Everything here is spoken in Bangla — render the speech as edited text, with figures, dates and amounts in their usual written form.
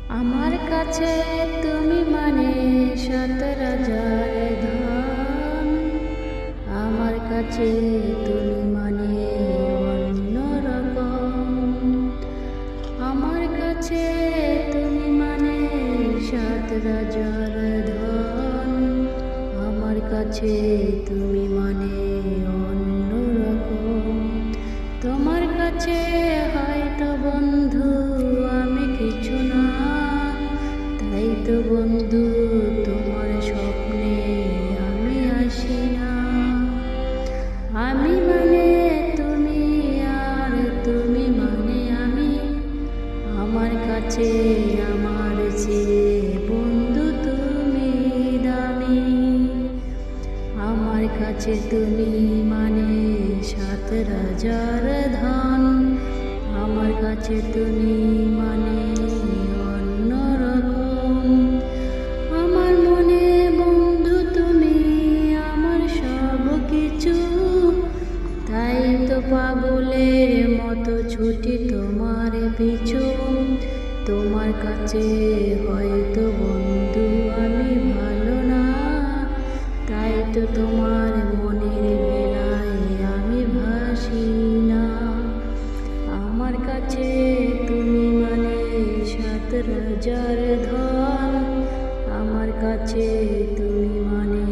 আমার কাছে তুমি মানে ৭,০০০ ধন। আমার কাছে তুমি মানে অন্যরকম। আমার কাছে তুমি মানে ৭,০০০ ধন। আমার কাছে তুমি মানে অন্যরকম। তোমার কাছে হয়তো বন্ধু আমি কিছু না, তাই তো বন্ধু তোমার স্বপ্নে আমি আসি না। আমি মানে তুমি আর তুমি মানে আমি। আমার কাছে আমার চেয়ে বন্ধু তুমি দামি। আমার কাছে তুমি মানে ৭,০০০ ধন। আমার কাছে তুমি মানে অন্যরকম। আমার মনে বন্ধু তুমি আমার সব কিছু, তাই তো পাগলের মতো ছুটি তোমার পিছু। তোমার কাছে হয়তো বন্ধু আমি ভালো না, তাই তো তোমার মনের ভেলায় আমি ভাসি না। আমার কাছে তুমি মানে ৭,০০০ ধন। আমার কাছে তুমি মানে